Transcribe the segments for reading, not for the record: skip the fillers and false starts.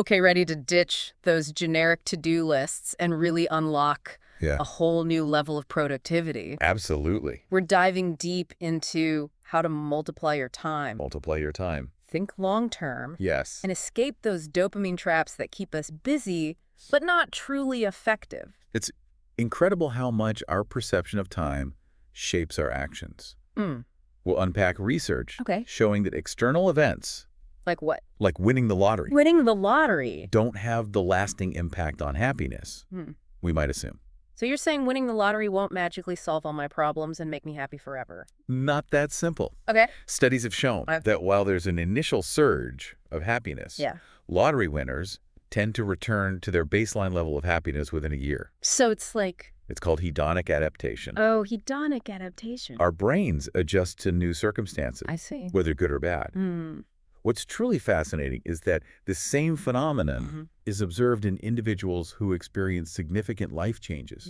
Okay, ready to ditch those generic to-do lists and really unlock Yeah, a whole new level of productivity. absolutely. We're diving deep into how to multiply your time, Multiply your time. think long-term, Yes. and escape those dopamine traps that keep us busy but not truly effective. It's incredible how much our perception of time shapes our actions. Mm, We'll unpack research okay. showing that external events, Like what? like winning the lottery, Winning the lottery. don't have the lasting impact on happiness Hmm. we might assume. So you're saying winning the lottery won't magically solve all my problems and make me happy forever? Not that simple. Okay. Studies have shown that while there's an initial surge of happiness, Yeah. lottery winners tend to return to their baseline level of happiness within a year. So it's like, It's called hedonic adaptation. oh, hedonic adaptation. Our brains adjust to new circumstances, I see. whether good or bad. Hmm. What's truly fascinating is that the same phenomenon is observed in individuals who experience significant life changes,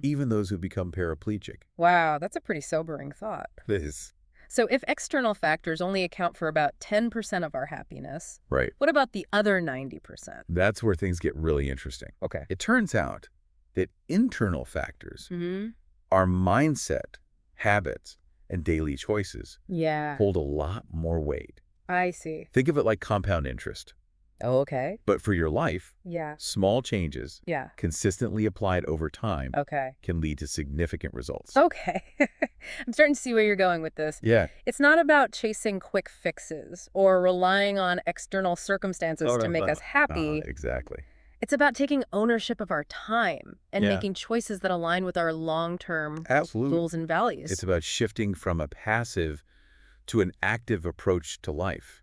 even those who become paraplegic. Wow, that's a pretty sobering thought. This. So if external factors only account for about 10% of our happiness, Right. what about the other 90%? That's where things get really interesting. Okay. It turns out that internal factors, Mm-hmm. our mindset, habits, and daily choices Yeah, hold a lot more weight. I see. Think of it like compound interest. Oh, okay. But for your life, Yeah. small changes Yeah. consistently applied over time Okay. can lead to significant results. Okay. I'm starting to see where you're going with this. Yeah. It's not about chasing quick fixes or relying on external circumstances to make us happy. Exactly. It's about taking ownership of our time and Yeah. making choices that align with our long-term Absolutely. goals and values. It's about shifting from a passive to an active approach to life,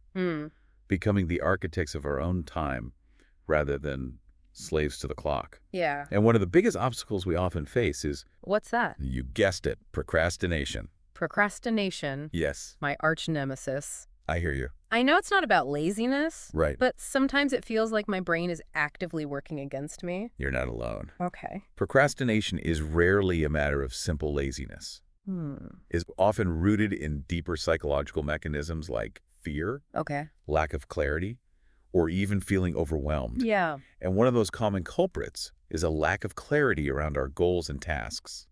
becoming the architects of our own time rather than slaves to the clock. Yeah. And one of the biggest obstacles we often face is, What's that? you guessed it, procrastination. Procrastination, Yes, my arch nemesis. I hear you. I know it's not about laziness, Right. but sometimes it feels like my brain is actively working against me. You're not alone. Okay. Procrastination is rarely a matter of simple laziness. Is often rooted in deeper psychological mechanisms like fear, Okay. lack of clarity, or even feeling overwhelmed. Yeah. And one of those common culprits is a lack of clarity around our goals and tasks.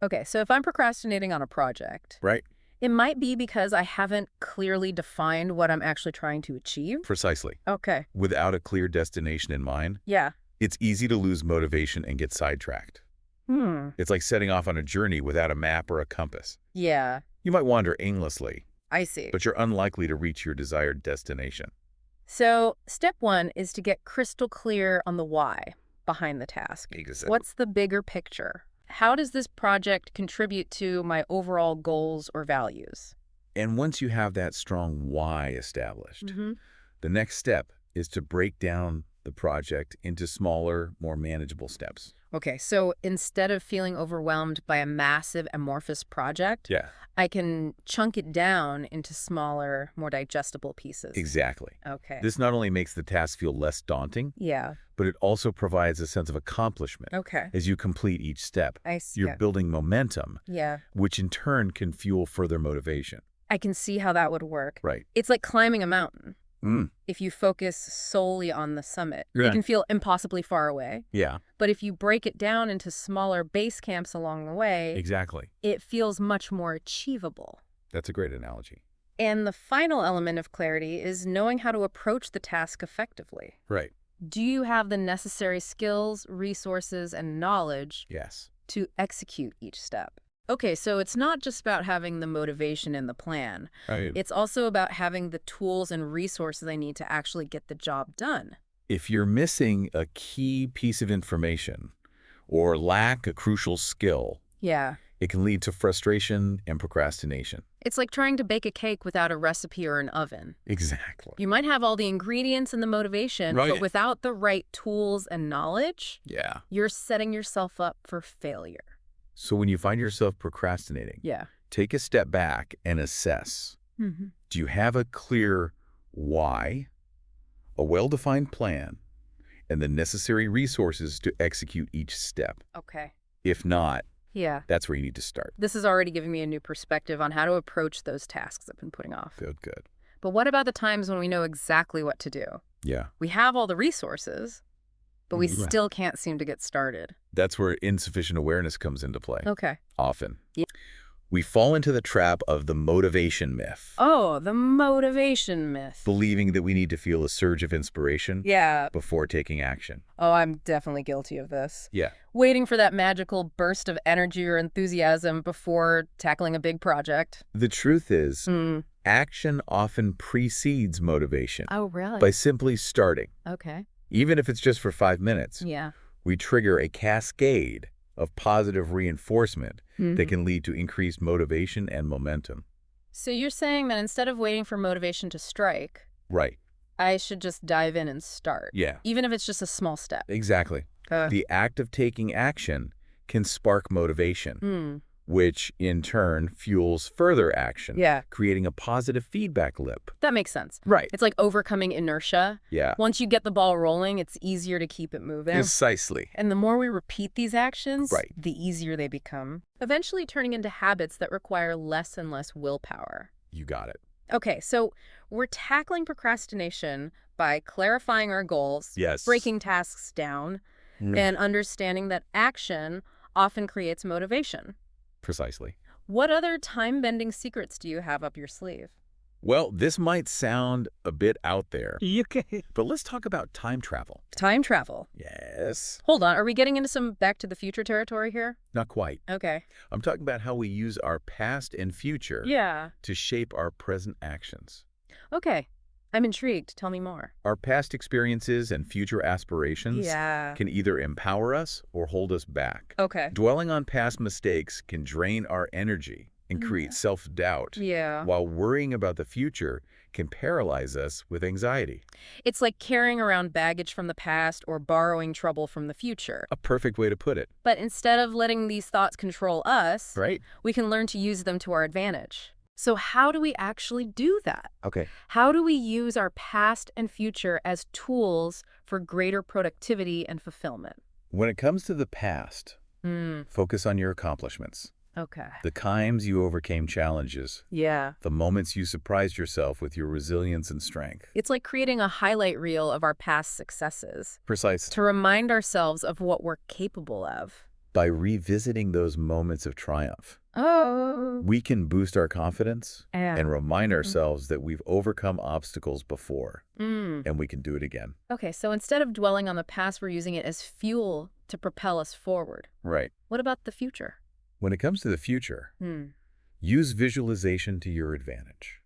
Okay, so if I'm procrastinating on a project, Right? it might be because I haven't clearly defined what I'm actually trying to achieve. Precisely. Okay. Without a clear destination in mind, Yeah. it's easy to lose motivation and get sidetracked. It's like setting off on a journey without a map or a compass. Yeah, You might wander aimlessly, I see. but you're unlikely to reach your desired destination. So step one is to get crystal clear on the why behind the task. Exactly. What's the bigger picture? How does this project contribute to my overall goals or values? And once you have that strong why established, the next step is to break down the project into smaller, more manageable steps. Okay, so instead of feeling overwhelmed by a massive amorphous project, Yeah, I can chunk it down into smaller, more digestible pieces. exactly. Okay. This not only makes the task feel less daunting, Yeah. but it also provides a sense of accomplishment. Okay. As you complete each step, I see. you're building momentum, Yeah. which in turn can fuel further motivation. I can see how that would work. Right. It's like climbing a mountain. If you focus solely on the summit, it Yeah. can feel impossibly far away. Yeah, But if you break it down into smaller base camps along the way, exactly. it feels much more achievable. That's a great analogy. And the final element of clarity is knowing how to approach the task effectively. Right. Do you have the necessary skills, resources, and knowledge Yes. to execute each step? Okay, so it's not just about having the motivation and the plan. Right. It's also about having the tools and resources I need to actually get the job done. If you're missing a key piece of information or lack a crucial skill, Yeah. it can lead to frustration and procrastination. It's like trying to bake a cake without a recipe or an oven. Exactly. You might have all the ingredients and the motivation, Right. but without the right tools and knowledge, Yeah. you're setting yourself up for failure. So when you find yourself procrastinating, Yeah. take a step back and assess. Do you have a clear why, a well-defined plan, and the necessary resources to execute each step? Okay. If not, Yeah. that's where you need to start. This is already giving me a new perspective on how to approach those tasks I've been putting off. Good, good. But what about the times when we know exactly what to do? Yeah. We have all the resources, but we Right. still can't seem to get started. That's where insufficient awareness comes into play. Okay. Often. Yeah. We fall into the trap of the motivation myth, Oh, the motivation myth. believing that we need to feel a surge of inspiration Yeah. before taking action. Oh, I'm definitely guilty of this. Yeah. Waiting for that magical burst of energy or enthusiasm before tackling a big project. The truth is, Hmm. action often precedes motivation Oh, really? by simply starting. Okay. Even if it's just for 5 minutes, Yeah. we trigger a cascade of positive reinforcement that can lead to increased motivation and momentum. So you're saying that instead of waiting for motivation to strike, Right. I should just dive in and start, Yeah. even if it's just a small step. Exactly. The act of taking action can spark motivation, which in turn fuels further action, Yeah. creating a positive feedback loop. That makes sense. Right. It's like overcoming inertia. Yeah. Once you get the ball rolling, it's easier to keep it moving. Precisely. And the more we repeat these actions, Right. the easier they become, eventually turning into habits that require less and less willpower. You got it. Okay, so we're tackling procrastination by clarifying our goals, Yes. breaking tasks down, and understanding that action often creates motivation. Precisely. What other time-bending secrets do you have up your sleeve? Well, this might sound a bit out there, Okay. but let's talk about time travel. Time travel. Yes. Hold on, are we getting into some Back to the Future territory here? Not quite. Okay. I'm talking about how we use our past and future Yeah. to shape our present actions. Okay. I'm intrigued. Tell me more. Our past experiences and future aspirations Yeah. can either empower us or hold us back. Okay. Dwelling on past mistakes can drain our energy and create self-doubt, Yeah. while worrying about the future can paralyze us with anxiety. It's like carrying around baggage from the past or borrowing trouble from the future. A perfect way to put it, But instead of letting these thoughts control us, right? we can learn to use them to our advantage. So how do we actually do that? Okay. How do we use our past and future as tools for greater productivity and fulfillment? When it comes to the past, focus on your accomplishments. Okay. The times you overcame challenges, Yeah. the moments you surprised yourself with your resilience and strength. It's like creating a highlight reel of our past successes Precise. to remind ourselves of what we're capable of. By revisiting those moments of triumph, Oh. we can boost our confidence Yeah. and remind ourselves that we've overcome obstacles before and we can do it again. Okay, so instead of dwelling on the past, we're using it as fuel to propel us forward. Right. What about the future? When it comes to the future, use visualization to your advantage.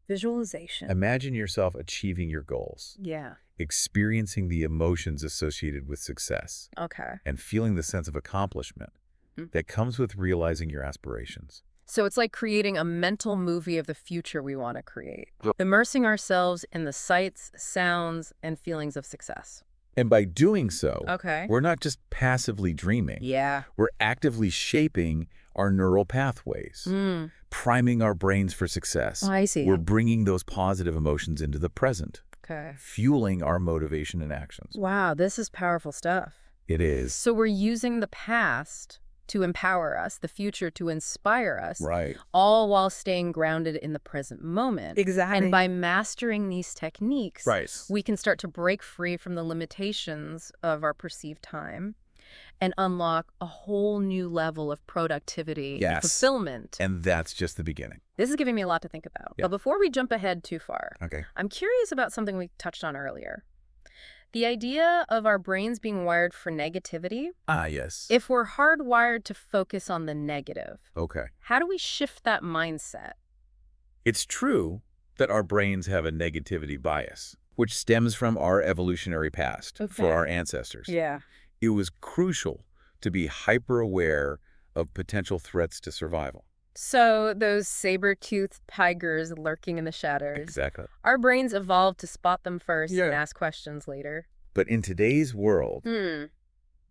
Visualization. Imagine yourself achieving your goals, Yeah. experiencing the emotions associated with success, Okay. and feeling the sense of accomplishment that comes with realizing your aspirations. So it's like creating a mental movie of the future we want to create, immersing ourselves in the sights, sounds, and feelings of success. And by doing so, Okay. we're not just passively dreaming. Yeah. We're actively shaping our neural pathways, priming our brains for success. Oh, I see. We're bringing those positive emotions into the present, Okay. fueling our motivation and actions. Wow, this is powerful stuff. It is. So we're using the past to empower us, the future to inspire us, Right. all while staying grounded in the present moment. Exactly. And by mastering these techniques, Right. we can start to break free from the limitations of our perceived time and unlock a whole new level of productivity and Yes. fulfillment. And that's just the beginning. This is giving me a lot to think about. Yeah. But before we jump ahead too far, Okay. I'm curious about something we touched on earlier. The idea of our brains being wired for negativity. Ah, yes. If we're hardwired to focus on the negative, Okay. how do we shift that mindset? It's true that our brains have a negativity bias, which stems from our evolutionary past Okay. for our ancestors. Yeah. It was crucial to be hyper-aware of potential threats to survival. So those saber-toothed tigers lurking in the shadows. Exactly. Our brains evolved to spot them first Yeah. and ask questions later. But in today's world,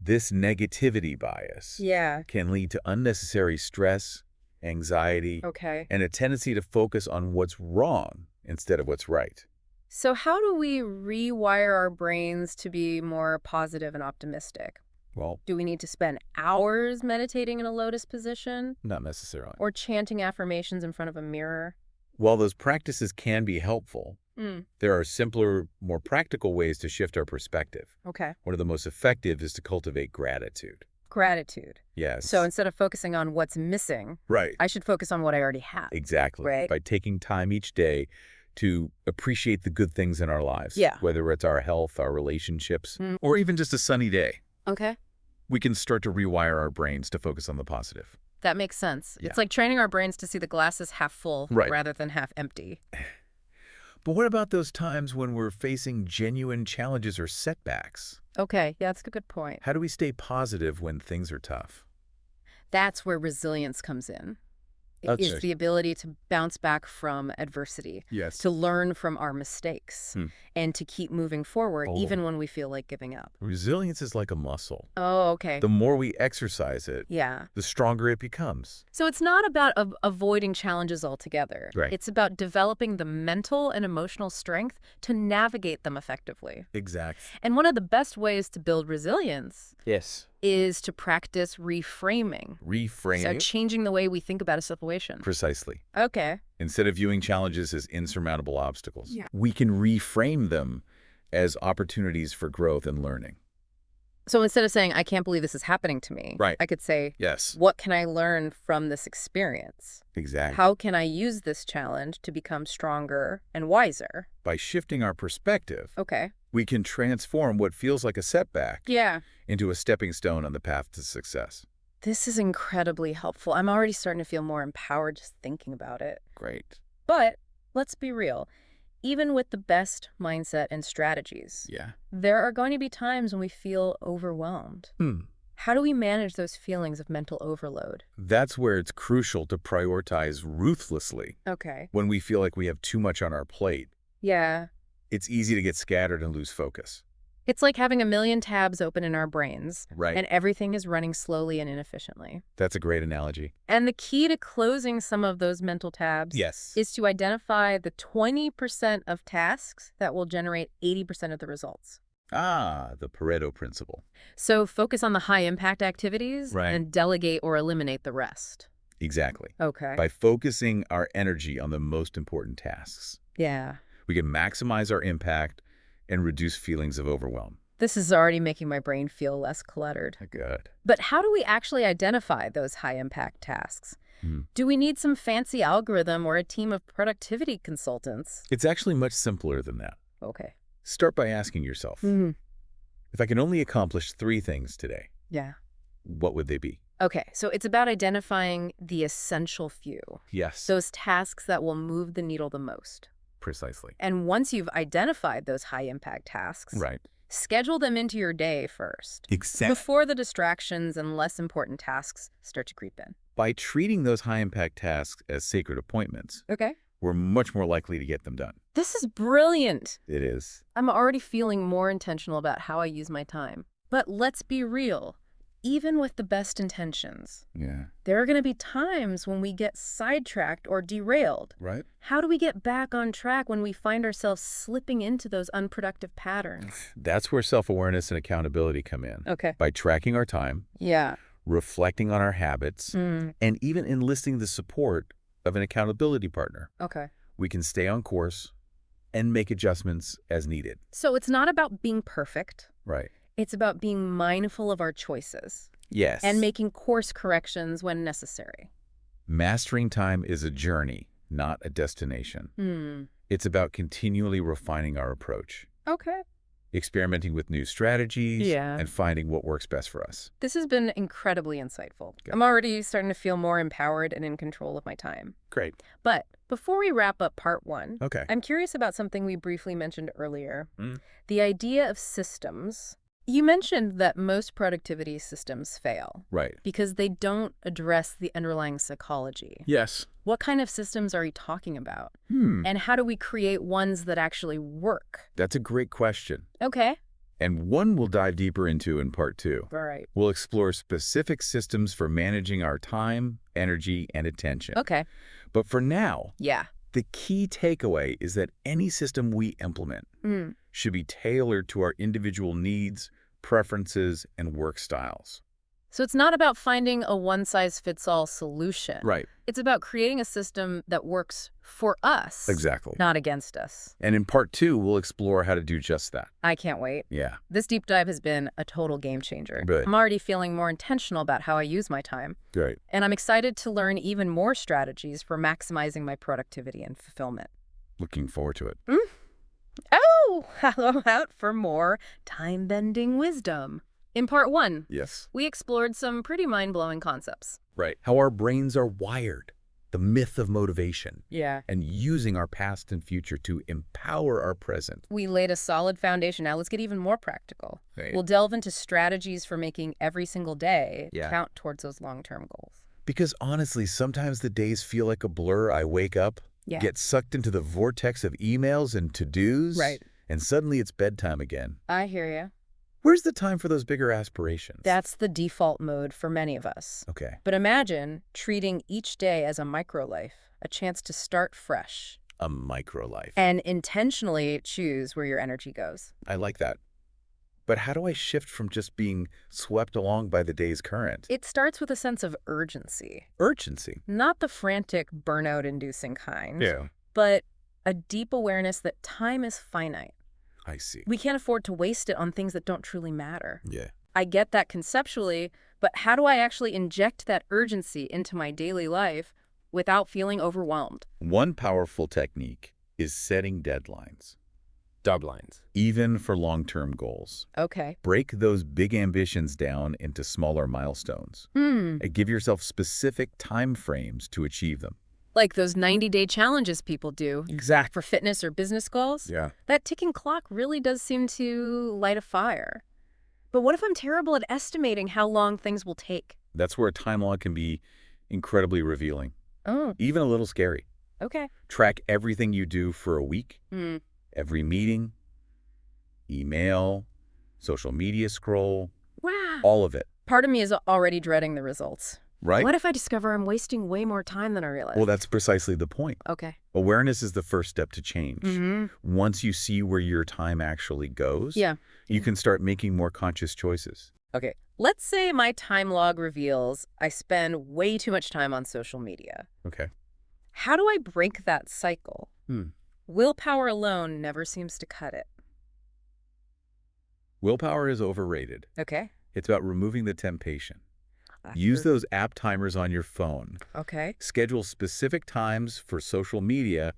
this negativity bias Yeah. can lead to unnecessary stress, anxiety, Okay. and a tendency to focus on what's wrong instead of what's right. So how do we rewire our brains to be more positive and optimistic? Well, Do we need to spend hours meditating in a lotus position not necessarily. or chanting affirmations in front of a mirror? While those practices can be helpful, Mm, there are simpler, more practical ways to shift our perspective. okay. One of the most effective is to cultivate gratitude. Gratitude. So Yes. instead of focusing on what's missing, Right. I should focus on what I already have. Exactly. Right. By taking time each day to appreciate the good things in our lives, Yeah. whether it's our health, our relationships, Mm. or even just a sunny day, Okay. we can start to rewire our brains to focus on the positive. That makes sense. Yeah. It's like training our brains to see the glass as half full Right. rather than half empty. But what about those times when we're facing genuine challenges or setbacks? Okay. Yeah, that's a good point. How do we stay positive when things are tough? That's where resilience comes in. Okay. Is the ability to bounce back from adversity, Yes. to learn from our mistakes, and to keep moving forward Oh. even when we feel like giving up. Resilience is like a muscle. Oh, okay. The more we exercise it, Yeah. the stronger it becomes. So it's not about avoiding challenges altogether. Right. It's about developing the mental and emotional strength to navigate them effectively. Exactly. And one of the best ways to build resilience Yes. is to practice reframing. Reframe. So changing the way we think about a situation. Precisely. Okay. Instead of viewing challenges as insurmountable obstacles, Yeah. we can reframe them as opportunities for growth and learning. So instead of saying, I can't believe this is happening to me, Right. I could say, Yes. what can I learn from this experience? Exactly. How can I use this challenge to become stronger and wiser? By shifting our perspective, Okay. we can transform what feels like a setback Yeah. into a stepping stone on the path to success. This is incredibly helpful. I'm already starting to feel more empowered just thinking about it. Great. But let's be real. Even with the best mindset and strategies, Yeah. there are going to be times when we feel overwhelmed. How do we manage those feelings of mental overload? That's where it's crucial to prioritize ruthlessly. Okay. When we feel like we have too much on our plate, Yeah. it's easy to get scattered and lose focus. It's like having a million tabs open in our brains, Right. and everything is running slowly and inefficiently. That's a great analogy. And the key to closing some of those mental tabs Yes. is to identify the 20% of tasks that will generate 80% of the results. The Pareto principle. So focus on the high-impact activities Right. and delegate or eliminate the rest. Exactly. Okay. By focusing our energy on the most important tasks, Yeah. we can maximize our impact and reduce feelings of overwhelm. This is already making my brain feel less cluttered. Good. But how do we actually identify those high-impact tasks? Hmm. Do we need some fancy algorithm or a team of productivity consultants? It's actually much simpler than that. Okay. Start by asking yourself, if I can only accomplish 3 things today, Yeah. what would they be? Okay, so it's about identifying the essential few, Yes. those tasks that will move the needle the most. Precisely. And once you've identified those high-impact tasks, Right. schedule them into your day first, Exactly. before the distractions and less important tasks start to creep in. By treating those high-impact tasks as sacred appointments, Okay. we're much more likely to get them done. This is brilliant. It is. I'm already feeling more intentional about how I use my time. But let's be real. Even with the best intentions, Yeah. there are going to be times when we get sidetracked or derailed. Right? How do we get back on track when we find ourselves slipping into those unproductive patterns? That's where self-awareness and accountability come in. Okay. By tracking our time, Yeah. reflecting on our habits, and even enlisting the support of an accountability partner, Okay. we can stay on course and make adjustments as needed. So it's not about being perfect. Right. It's about being mindful of our choices Yes. and making course corrections when necessary. Mastering time is a journey, not a destination. It's about continually refining our approach, Okay. experimenting with new strategies, Yeah. and finding what works best for us. This has been incredibly insightful. Good. I'm already starting to feel more empowered and in control of my time. Great. But before we wrap up part 1, Okay. I'm curious about something we briefly mentioned earlier. Mm. The idea of systems. You mentioned that most productivity systems fail Right. because they don't address the underlying psychology. Yes. What kind of systems are you talking about? And how do we create ones that actually work? That's a great question, Okay. and one we'll dive deeper into in part 2. All right. We'll explore specific systems for managing our time, energy, and attention. Okay. But for now, Yeah. the key takeaway is that any system we implement should be tailored to our individual needs, preferences, and work styles. So it's not about finding a one-size-fits-all solution. Right. It's about creating a system that works for us, Exactly. not against us. And in part 2, we'll explore how to do just that. I can't wait. Yeah. This deep dive has been a total game changer. Good. I'm already feeling more intentional about how I use my time. Great. And I'm excited to learn even more strategies for maximizing my productivity and fulfillment. Looking forward to it. Oh, how about for more time-bending wisdom? In part 1, Yes. we explored some pretty mind-blowing concepts. Right. How our brains are wired, the myth of motivation, Yeah. and using our past and future to empower our present. We laid a solid foundation. Now let's get even more practical. Right. We'll delve into strategies for making every single day Yeah. count towards those long-term goals. Because honestly, sometimes the days feel like a blur. I wake up, Yeah. get sucked into the vortex of emails and to-dos, Right. and suddenly it's bedtime again. I hear you. Where's the time for those bigger aspirations? That's the default mode for many of us. Okay. But imagine treating each day as a micro-life, a chance to start fresh, A micro life. and intentionally choose where your energy goes. I like that. But how do I shift from just being swept along by the day's current? It starts with a sense of urgency, Urgency. not the frantic, burnout-inducing kind, Yeah. but a deep awareness that time is finite. I see. We can't afford to waste it on things that don't truly matter. Yeah. I get that conceptually, but how do I actually inject that urgency into my daily life without feeling overwhelmed? One powerful technique is setting deadlines, Deadlines. even for long-term goals. Okay. Break those big ambitions down into smaller milestones. And give yourself specific time frames to achieve them. Like those 90-day challenges people do Exactly. for fitness or business goals. Yeah. That ticking clock really does seem to light a fire. But what if I'm terrible at estimating how long things will take? That's where a time log can be incredibly revealing, Oh, even a little scary. okay. Track everything you do for a week, Hmm. every meeting, email, social media scroll, Wow. all of it, Part of me is already dreading the results. right? What if I discover I'm wasting way more time than I realize? Well, that's precisely the point. Okay. Awareness is the first step to change. Once you see where your time actually goes, Yeah. you can start making more conscious choices. Okay. Let's say my time log reveals I spend way too much time on social media. Okay. How do I break that cycle? Hmm. Willpower alone never seems to cut it. Willpower is overrated. Okay. It's about removing the temptation. Use those app timers on your phone. Okay. Schedule specific times for social media,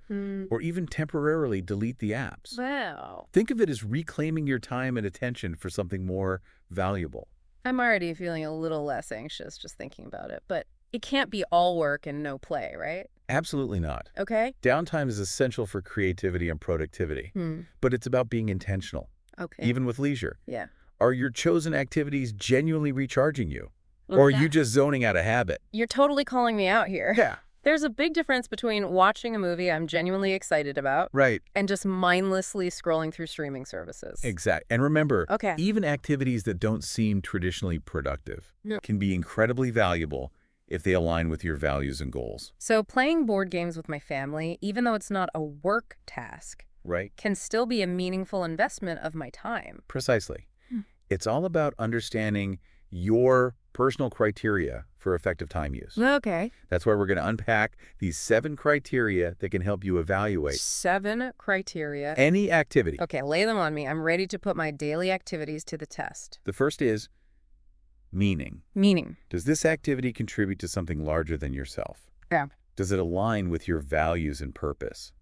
or even temporarily delete the apps. Wow. Think of it as reclaiming your time and attention for something more valuable. I'm already feeling a little less anxious just thinking about it, but it can't be all work and no play, right? Absolutely not. Okay. Downtime is essential for creativity and productivity, but it's about being intentional, Okay. even with leisure. Yeah. Are your chosen activities genuinely recharging you? Or are you just zoning out of habit? You're totally calling me out here. Yeah. There's a big difference between watching a movie I'm genuinely excited about Right. and just mindlessly scrolling through streaming services. Exact. And remember, Okay. even activities that don't seem traditionally productive can be incredibly valuable if they align with your values and goals. So playing board games with my family, even though it's not a work task, Right? can still be a meaningful investment of my time. Precisely. It's all about understanding your personal criteria for effective time use. Okay. That's why we're going to unpack these 7 criteria that can help you evaluate 7 criteria. any activity. Okay, lay them on me. I'm ready to put my daily activities to the test. The first is meaning. Meaning. Does this activity contribute to something larger than yourself? Yeah. Does it align with your values and purpose?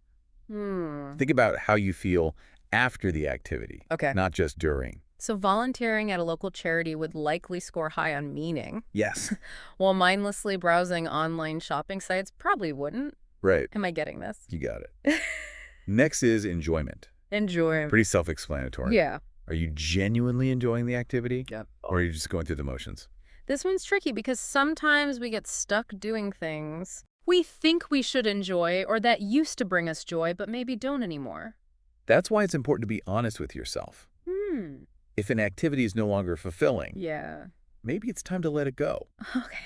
Hmm. Think about how you feel after the activity, Okay. not just during. So volunteering at a local charity would likely score high on meaning, Yes. while mindlessly browsing online shopping sites probably wouldn't. Right. Am I getting this? You got it. Next is enjoyment. Enjoy. Pretty self-explanatory. Yeah. Are you genuinely enjoying the activity? Yep. Or are you just going through the motions? This one's tricky because sometimes we get stuck doing things we think we should enjoy or that used to bring us joy but maybe don't anymore. That's why it's important to be honest with yourself. If an activity is no longer fulfilling, Yeah. maybe it's time to let it go Okay.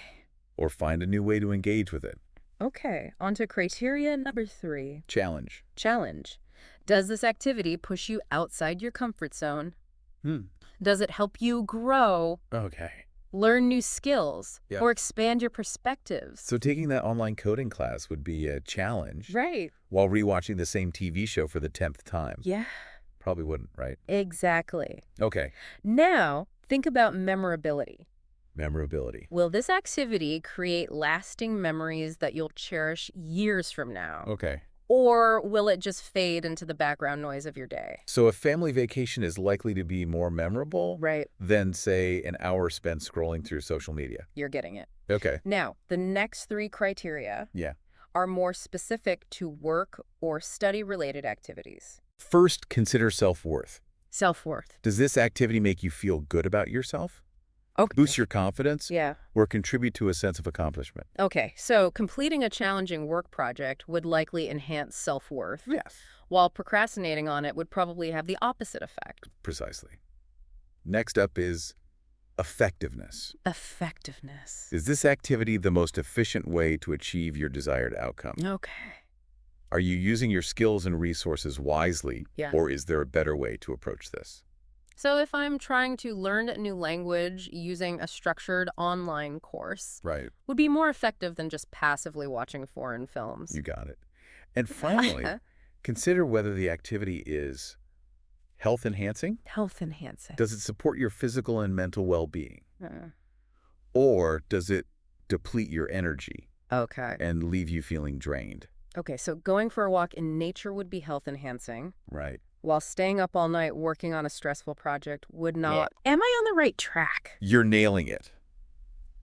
or find a new way to engage with it. Okay. On to criteria number 3. Challenge. Challenge. Does this activity push you outside your comfort zone? Does it help you grow? Okay. learn new skills, Yeah. or expand your perspectives. So taking that online coding class would be a challenge Right. while rewatching the same TV show for the 10th time. Yeah, Probably wouldn't, right? exactly. Okay. Now, think about memorability. Memorability. Will this activity create lasting memories that you'll cherish years from now? Okay. Or will it just fade into the background noise of your day? So a family vacation is likely to be more memorable Right. than, say, an hour spent scrolling through social media. You're getting it. Okay. Now, the next three criteria Yeah. are more specific to work or study-related activities. First, consider self-worth. Self-worth. Does this activity make you feel good about yourself? Okay. Boost your confidence? Yeah. Or contribute to a sense of accomplishment? Okay, so completing a challenging work project would likely enhance self-worth, Yes. while procrastinating on it would probably have the opposite effect. Precisely. Next up is effectiveness. Effectiveness. Is this activity the most efficient way to achieve your desired outcome? Okay. Are you using your skills and resources wisely, Yeah. or is there a better way to approach this? So if I'm trying to learn a new language using a structured online course, Right. would be more effective than just passively watching foreign films. You got it. And finally, consider whether the activity is health enhancing. Health enhancing. Does it support your physical and mental well-being? Uh, Or does it deplete your energy okay. and leave you feeling drained? Okay, so going for a walk in nature would be health enhancing, Right. while staying up all night working on a stressful project would not. Yeah. Am I on the right track? You're nailing it.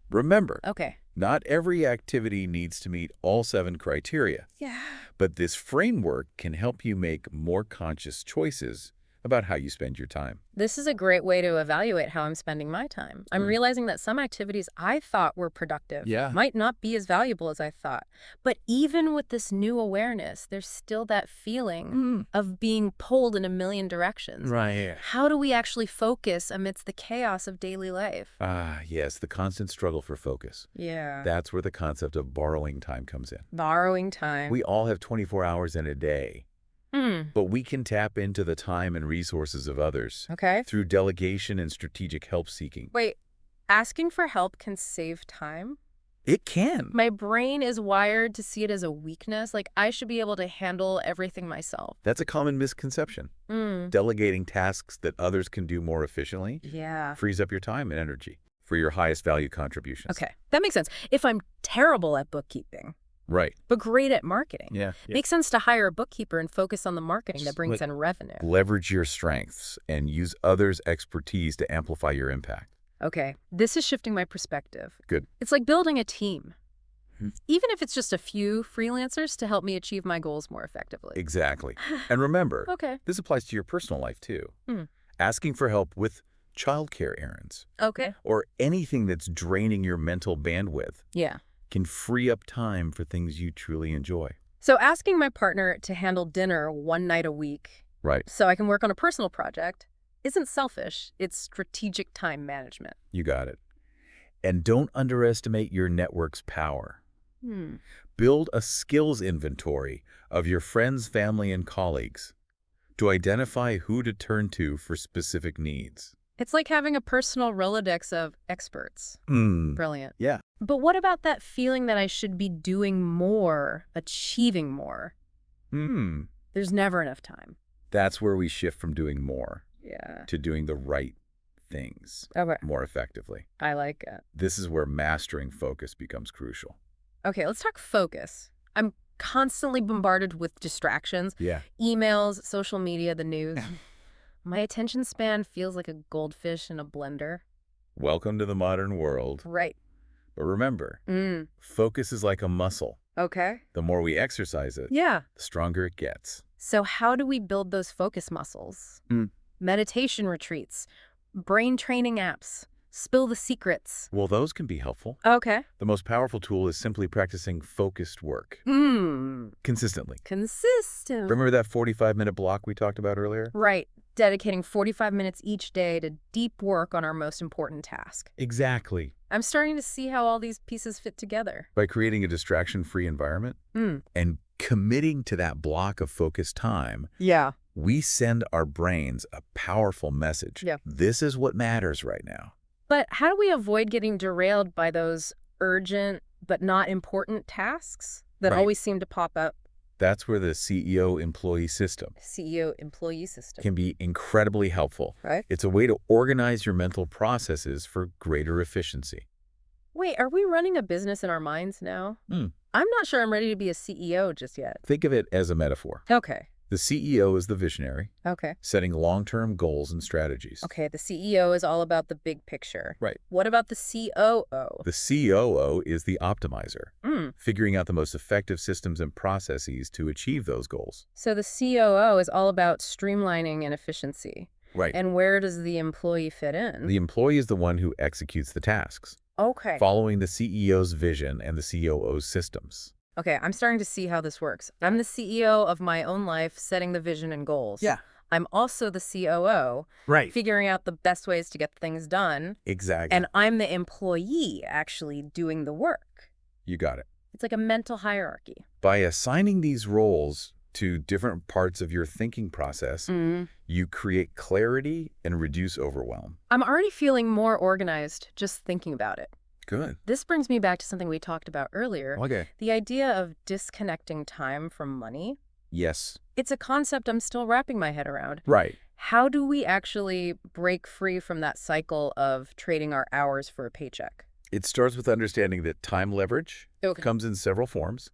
Remember, Okay. not every activity needs to meet all 7 criteria, Yeah. but this framework can help you make more conscious choices about how you spend your time. This is a great way to evaluate how I'm spending my time. I'm realizing that some activities I thought were productive might not be as valuable as I thought. But even with this new awareness, there's still that feeling of being pulled in a million directions. Right. How do we actually focus amidst the chaos of daily life? Ah, yes, the constant struggle for focus. Yeah. That's where the concept of borrowing time comes in. Borrowing time. We all have 24 hours in a day, but we can tap into the time and resources of others Okay. through delegation and strategic help-seeking. Wait, asking for help can save time? It can. My brain is wired to see it as a weakness. Like, I should be able to handle everything myself. That's a common misconception. Delegating tasks that others can do more efficiently Yeah. frees up your time and energy for your highest value contributions. Okay, that makes sense. If I'm terrible at bookkeeping, Right. but great at marketing, Yeah. makes sense to hire a bookkeeper and focus on the marketing that brings in revenue. Leverage your strengths and use others' expertise to amplify your impact. Okay, this is shifting my perspective. Good. It's like building a team, even if it's just a few freelancers to help me achieve my goals more effectively. Exactly. And remember, Okay. this applies to your personal life too. Hmm. Asking for help with childcare errands Okay. or anything that's draining your mental bandwidth Yeah. can free up time for things you truly enjoy. So asking my partner to handle dinner one night a week Right. so I can work on a personal project isn't selfish. It's strategic time management. You got it. And don't underestimate your network's power. Build a skills inventory of your friends, family, and colleagues to identify who to turn to for specific needs. It's like having a personal Rolodex of experts. Brilliant. Yeah. But what about that feeling that I should be doing more, achieving more? There's never enough time. That's where we shift from doing more Yeah. to doing the right things Okay. more effectively. I like it. This is where mastering focus becomes crucial. Okay, let's talk focus. I'm constantly bombarded with distractions. Yeah. Emails, social media, the news. My attention span feels like a goldfish in a blender. Welcome to the modern world. Right. But remember, focus is like a muscle. Okay. The more we exercise it, Yeah. the stronger it gets. So how do we build those focus muscles? Meditation retreats, brain training apps, spill the secrets. Well, those can be helpful. Okay. The most powerful tool is simply practicing focused work consistently. Consistent. Remember that 45-minute block we talked about earlier? Right. Dedicating 45 minutes each day to deep work on our most important task. Exactly. I'm starting to see how all these pieces fit together. By creating a distraction-free environment and committing to that block of focused time, Yeah. we send our brains a powerful message. Yeah. This is what matters right now. But how do we avoid getting derailed by those urgent but not important tasks that Right. always seem to pop up? That's where the CEO-employee system CEO-employee system. can be incredibly helpful. Right. It's a way to organize your mental processes for greater efficiency. Wait, are we running a business in our minds now? I'm not sure I'm ready to be a CEO just yet. Think of it as a metaphor. Okay. The CEO is the visionary, Okay. setting long-term goals and strategies. Okay, the CEO is all about the big picture. Right. What about the COO? The COO is the optimizer, figuring out the most effective systems and processes to achieve those goals. So the COO is all about streamlining and efficiency. Right. And where does the employee fit in? The employee is the one who executes the tasks, Okay. following the CEO's vision and the COO's systems. Okay, I'm starting to see how this works. I'm the CEO of my own life, setting the vision and goals. Yeah. I'm also the COO, Right. figuring out the best ways to get things done. Exactly. And I'm the employee actually doing the work. You got it. It's like a mental hierarchy. By assigning these roles to different parts of your thinking process, you create clarity and reduce overwhelm. I'm already feeling more organized just thinking about it. Good. This brings me back to something we talked about earlier. Okay. The idea of disconnecting time from money. Yes. It's a concept I'm still wrapping my head around. Right. How do we actually break free from that cycle of trading our hours for a paycheck? It starts with understanding that time leverage comes in several forms.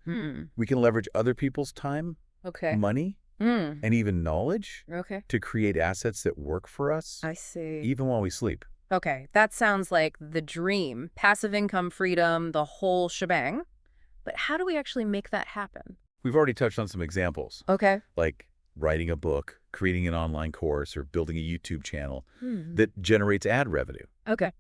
We can leverage other people's time, money, and even knowledge to create assets that work for us. I see. Even while we sleep. Okay, that sounds like the dream. Passive income freedom, the whole shebang. But how do we actually make that happen? We've already touched on some examples. Okay. Like writing a book, creating an online course, or building a YouTube channel that generates ad revenue. Okay.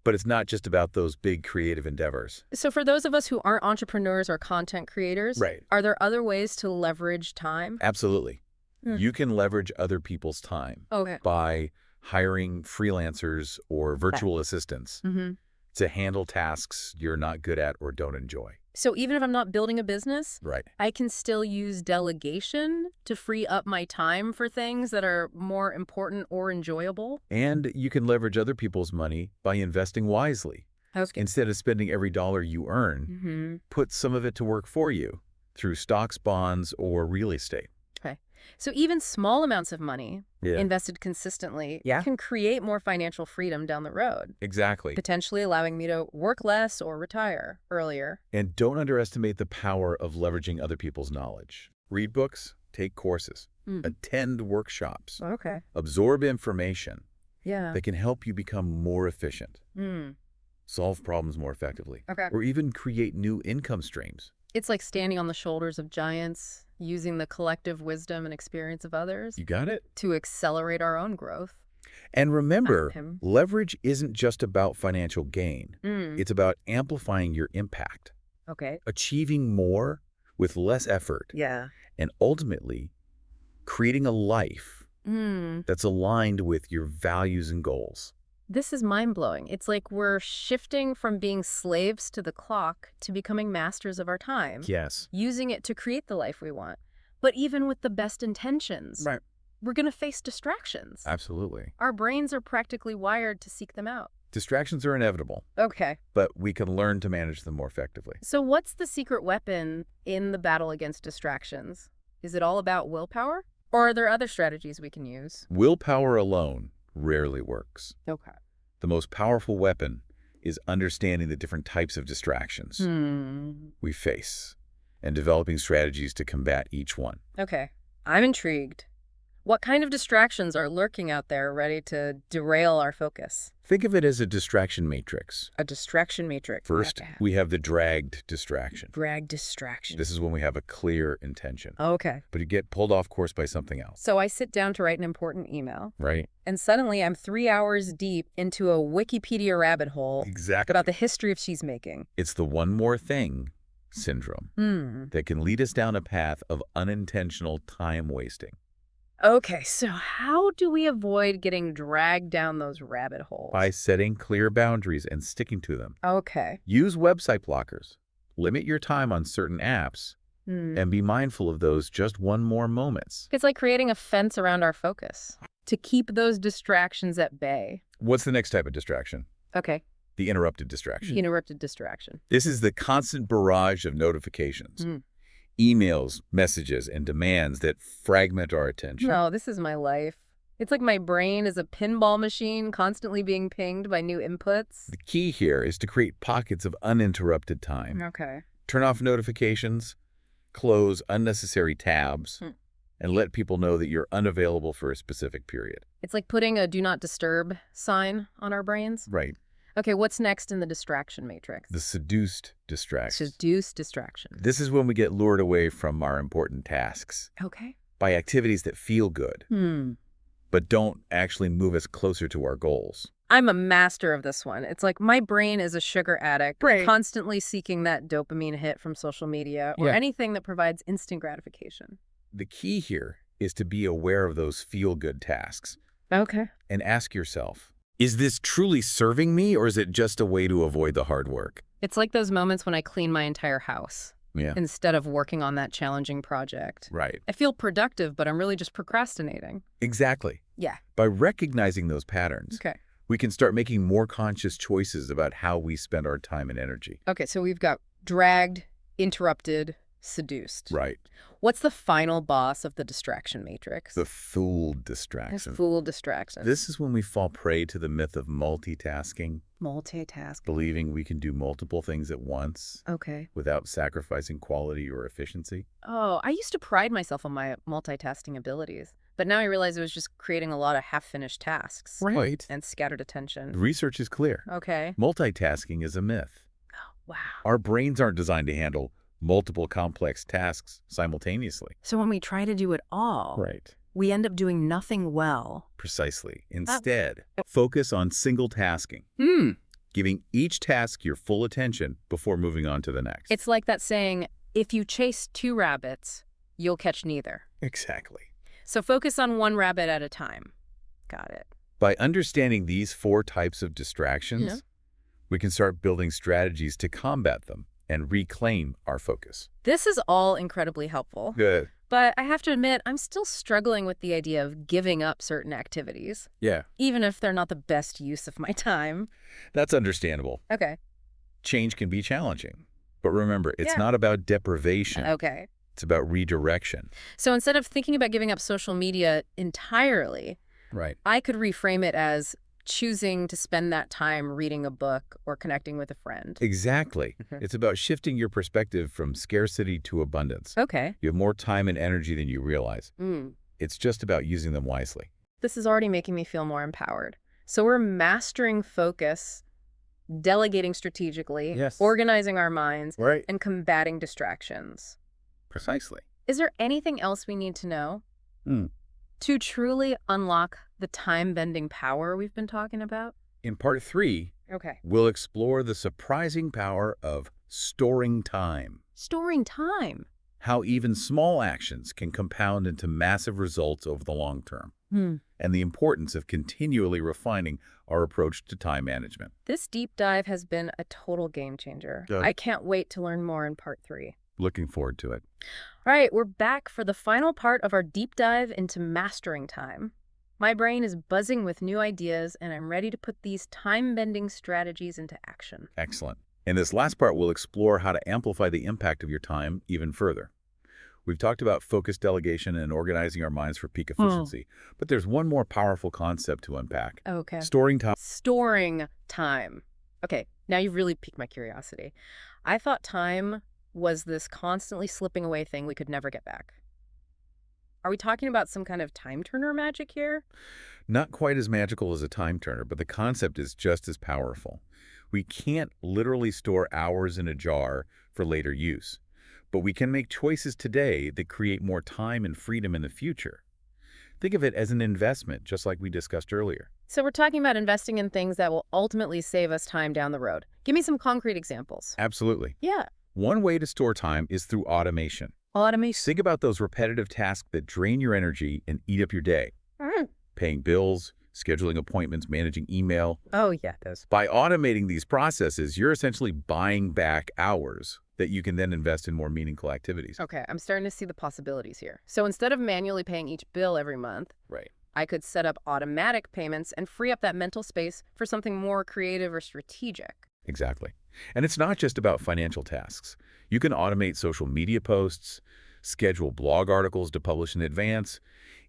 But it's not just about those big creative endeavors. So for those of us who aren't entrepreneurs or content creators, are there other ways to leverage time? Absolutely. You can leverage other people's time by hiring freelancers or virtual assistants to handle tasks you're not good at or don't enjoy. So even if I'm not building a business, I can still use delegation to free up my time for things that are more important or enjoyable? And you can leverage other people's money by investing wisely. Instead of spending every dollar you earn, put some of it to work for you through stocks, bonds, or real estate. Okay. So even small amounts of money invested consistently can create more financial freedom down the road. Exactly. Potentially allowing me to work less or retire earlier. And don't underestimate the power of leveraging other people's knowledge. Read books, take courses, attend workshops, absorb information that can help you become more efficient, solve problems more effectively, or even create new income streams. It's like standing on the shoulders of giants, using the collective wisdom and experience of others. You got it? To accelerate our own growth. And remember, leverage isn't just about financial gain. It's about amplifying your impact. Achieving more with less effort. And ultimately, creating a life that's aligned with your values and goals. This is mind-blowing. It's like we're shifting from being slaves to the clock to becoming masters of our time. Yes. Using it to create the life we want. But even with the best intentions, we're going to face distractions. Absolutely. Our brains are practically wired to seek them out. Distractions are inevitable. But we can learn to manage them more effectively. So what's the secret weapon in the battle against distractions? Is it all about willpower? Or are there other strategies we can use? Willpower alone rarely works. The most powerful weapon is understanding the different types of distractions we face and developing strategies to combat each one. I'm intrigued. What kind of distractions are lurking out there ready to derail our focus? Think of it as a distraction matrix. A distraction matrix. First, we have the dragged distraction. Dragged distraction. This is when we have a clear intention. But you get pulled off course by something else. So I sit down to write an important email. Right. And suddenly I'm 3 hours deep into a Wikipedia rabbit hole. About the history of cheese making. It's the one more thing syndrome that can lead us down a path of unintentional time wasting. So how do we avoid getting dragged down those rabbit holes? By setting clear boundaries and sticking to them. Use website blockers. Limit your time on certain apps and be mindful of those just one more moments. It's like creating a fence around our focus to keep those distractions at bay. What's the next type of distraction? Okay. The interrupted distraction. Interrupted distraction. This is the constant barrage of notifications, emails, messages, and demands that fragment our attention. No, this is my life. It's like my brain is a pinball machine constantly being pinged by new inputs. The key here is to create pockets of uninterrupted time. Okay. Turn off notifications, close unnecessary tabs, and let people know that you're unavailable for a specific period. It's like putting a do not disturb sign on our brains. Right. Okay, what's next in the distraction matrix? The seduced distraction. Seduced distraction. This is when we get lured away from our important tasks. Okay. By activities that feel good, but don't actually move us closer to our goals. I'm a master of this one. It's like my brain is a sugar addict, constantly seeking that dopamine hit from social media or anything that provides instant gratification. The key here is to be aware of those feel-good tasks. Okay. And ask yourself, is this truly serving me, or is it just a way to avoid the hard work? It's like those moments when I clean my entire house instead of working on that challenging project. Right. I feel productive, but I'm really just procrastinating. Exactly. Yeah. By recognizing those patterns, we can start making more conscious choices about how we spend our time and energy. Okay, so we've got dragged, interrupted, seduced. Right. What's the final boss of the distraction matrix? The fooled distraction. Fooled distraction. This is when we fall prey to the myth of multitasking. Multitasking. Believing we can do multiple things at once. Okay. Without sacrificing quality or efficiency. Oh, I used to pride myself on my multitasking abilities. But now I realize it was just creating a lot of half-finished tasks. Right. And scattered attention. The research is clear. Okay. Multitasking is a myth. Oh, wow. Our brains aren't designed to handle multiple complex tasks simultaneously. So when we try to do it all, we end up doing nothing well. Precisely. Instead, focus on single tasking. Giving each task your full attention before moving on to the next. It's like that saying, if you chase 2 rabbits, you'll catch neither. Exactly. So focus on 1 rabbit at a time. Got it. By understanding these 4 types of distractions, we can start building strategies to combat them and reclaim our focus. This is all incredibly helpful. Good. But I have to admit, I'm still struggling with the idea of giving up certain activities. Yeah. Even if they're not the best use of my time. That's understandable. Okay. Change can be challenging. But remember, it's not about deprivation. Okay. It's about redirection. So instead of thinking about giving up social media entirely, I could reframe it as choosing to spend that time reading a book or connecting with a friend. Exactly. It's about shifting your perspective from scarcity to abundance. Okay. You have more time and energy than you realize. It's just about using them wisely. This is already making me feel more empowered. So we're mastering focus, delegating strategically, organizing our minds, and combating distractions. Precisely. Is there anything else we need to know to truly unlock the time-bending power we've been talking about? In part 3, we'll explore the surprising power of storing time. Storing time? How even small actions can compound into massive results over the long term. And the importance of continually refining our approach to time management. This deep dive has been a total game changer. I can't wait to learn more in part 3. Looking forward to it. All right, we're back for the final part of our deep dive into mastering time. My brain is buzzing with new ideas, and I'm ready to put these time-bending strategies into action. Excellent. In this last part, we'll explore how to amplify the impact of your time even further. We've talked about focused delegation and organizing our minds for peak efficiency, but there's one more powerful concept to unpack. Okay. Storing time. Storing time. Okay, now you've really piqued my curiosity. I thought time was this constantly slipping away thing we could never get back. Are we talking about some kind of time turner magic here? Not quite as magical as a time turner, but the concept is just as powerful. We can't literally store hours in a jar for later use, but we can make choices today that create more time and freedom in the future. Think of it as an investment, just like we discussed earlier. So we're talking about investing in things that will ultimately save us time down the road. Give me some concrete examples. Absolutely. Yeah. One way to store time is through automation. Automation. Think about those repetitive tasks that drain your energy and eat up your day. Paying bills, scheduling appointments, managing email. Oh, yeah, those. By automating these processes, you're essentially buying back hours that you can then invest in more meaningful activities. Okay, I'm starting to see the possibilities here. So instead of manually paying each bill every month, I could set up automatic payments and free up that mental space for something more creative or strategic. Exactly. And it's not just about financial tasks. You can automate social media posts, schedule blog articles to publish in advance,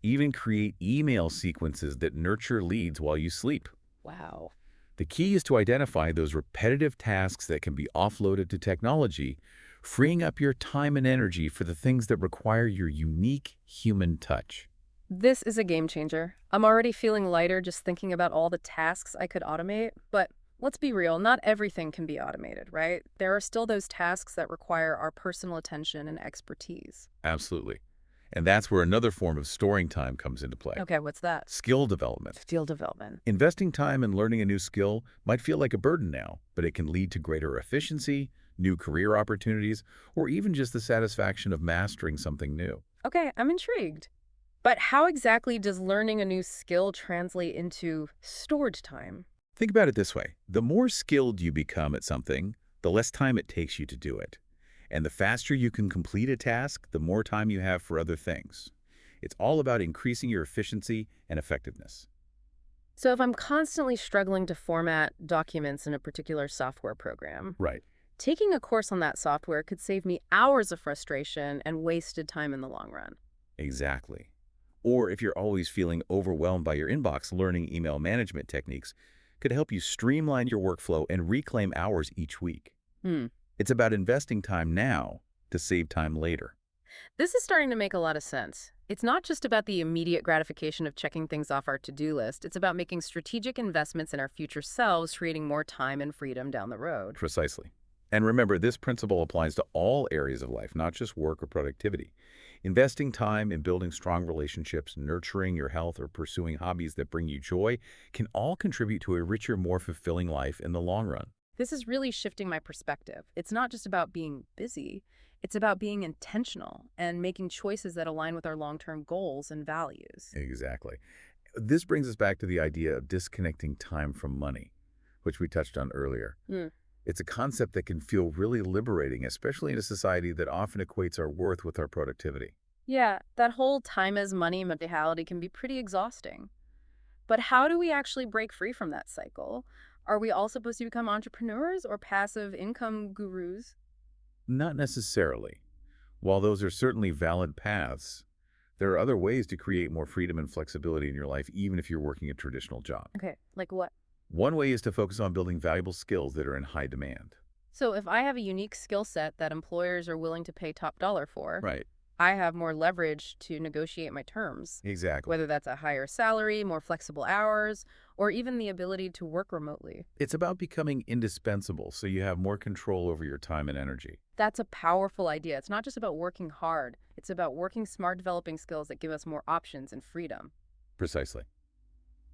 even create email sequences that nurture leads while you sleep. Wow. The key is to identify those repetitive tasks that can be offloaded to technology, freeing up your time and energy for the things that require your unique human touch. This is a game changer. I'm already feeling lighter just thinking about all the tasks I could automate, but let's be real, not everything can be automated, right? There are still those tasks that require our personal attention and expertise. Absolutely. And that's where another form of storing time comes into play. Okay, what's that? Skill development. Skill development. Investing time in learning a new skill might feel like a burden now, but it can lead to greater efficiency, new career opportunities, or even just the satisfaction of mastering something new. Okay, I'm intrigued. But how exactly does learning a new skill translate into stored time? Think about it this way. The more skilled you become at something, the less time it takes you to do it. And the faster you can complete a task, the more time you have for other things. It's all about increasing your efficiency and effectiveness. So if I'm constantly struggling to format documents in a particular software program, Right. taking a course on that software could save me hours of frustration and wasted time in the long run. Exactly. Or if you're always feeling overwhelmed by your inbox, learning email management techniques could help you streamline your workflow and reclaim hours each week. Hmm. It's about investing time now to save time later. This is starting to make a lot of sense. It's not just about the immediate gratification of checking things off our to-do list. It's about making strategic investments in our future selves, creating more time and freedom down the road. Precisely. And remember, this principle applies to all areas of life, not just work or productivity. Investing time in building strong relationships, nurturing your health, or pursuing hobbies that bring you joy can all contribute to a richer, more fulfilling life in the long run. This is really shifting my perspective. It's not just about being busy. It's about being intentional and making choices that align with our long-term goals and values. Exactly. This brings us back to the idea of disconnecting time from money, which we touched on earlier. Hmm. It's a concept that can feel really liberating, especially in a society that often equates our worth with our productivity. Yeah, that whole time as money mentality can be pretty exhausting. But how do we actually break free from that cycle? Are we all supposed to become entrepreneurs or passive income gurus? Not necessarily. While those are certainly valid paths, there are other ways to create more freedom and flexibility in your life, even if you're working a traditional job. Okay, like what? One way is to focus on building valuable skills that are in high demand. So if I have a unique skill set that employers are willing to pay top dollar for, Right. I have more leverage to negotiate my terms, Exactly. whether that's a higher salary, more flexible hours, or even the ability to work remotely. It's about becoming indispensable so you have more control over your time and energy. That's a powerful idea. It's not just about working hard. It's about working smart, developing skills that give us more options and freedom. Precisely.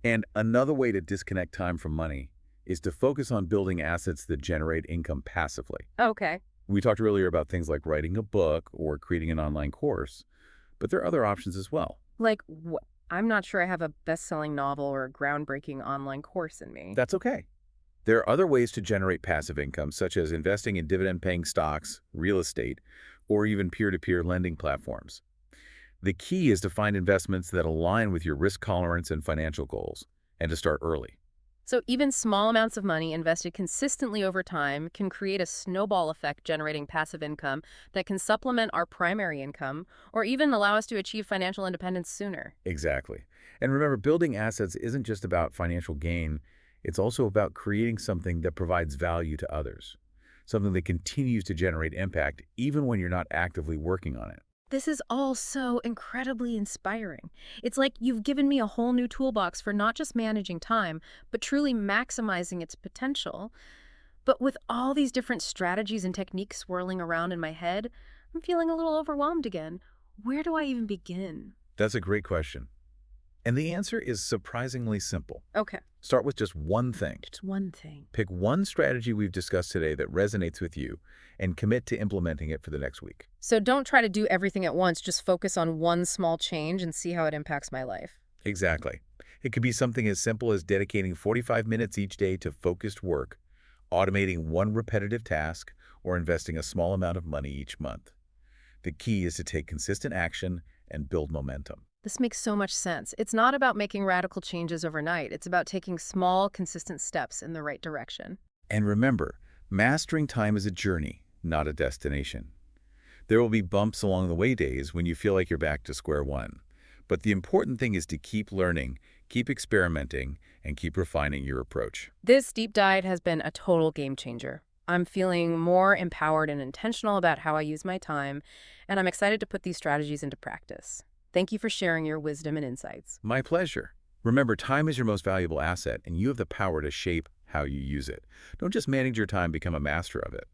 And another way to disconnect time from money is to focus on building assets that generate income passively. Okay. We talked earlier about things like writing a book or creating an online course, but there are other options as well. Like, I'm not sure I have a best-selling novel or a groundbreaking online course in me. That's okay. There are other ways to generate passive income, such as investing in dividend-paying stocks, real estate, or even peer-to-peer lending platforms. The key is to find investments that align with your risk tolerance and financial goals, and to start early. So even small amounts of money invested consistently over time can create a snowball effect generating passive income that can supplement our primary income or even allow us to achieve financial independence sooner. Exactly. And remember, building assets isn't just about financial gain. It's also about creating something that provides value to others, something that continues to generate impact even when you're not actively working on it. This is all so incredibly inspiring. It's like you've given me a whole new toolbox for not just managing time, but truly maximizing its potential. But with all these different strategies and techniques swirling around in my head, I'm feeling a little overwhelmed again. Where do I even begin? That's a great question. And the answer is surprisingly simple. Okay, Start with just one thing. just one thing. Pick one strategy we've discussed today that resonates with you and commit to implementing it for the next week. So don't try to do everything at once. Just focus on one small change and see how it impacts my life. Exactly. It could be something as simple as dedicating 45 minutes each day to focused work, automating one repetitive task, or investing a small amount of money each month. The key is to take consistent action and build momentum. This makes so much sense. It's not about making radical changes overnight. It's about taking small, consistent steps in the right direction. And remember, mastering time is a journey, not a destination. There will be bumps along the way days when you feel like you're back to square one. But the important thing is to keep learning, keep experimenting, and keep refining your approach. This deep dive has been a total game changer. I'm feeling more empowered and intentional about how I use my time, and I'm excited to put these strategies into practice. Thank you for sharing your wisdom and insights. My pleasure. Remember, time is your most valuable asset, and you have the power to shape how you use it. Don't just manage your time, become a master of it.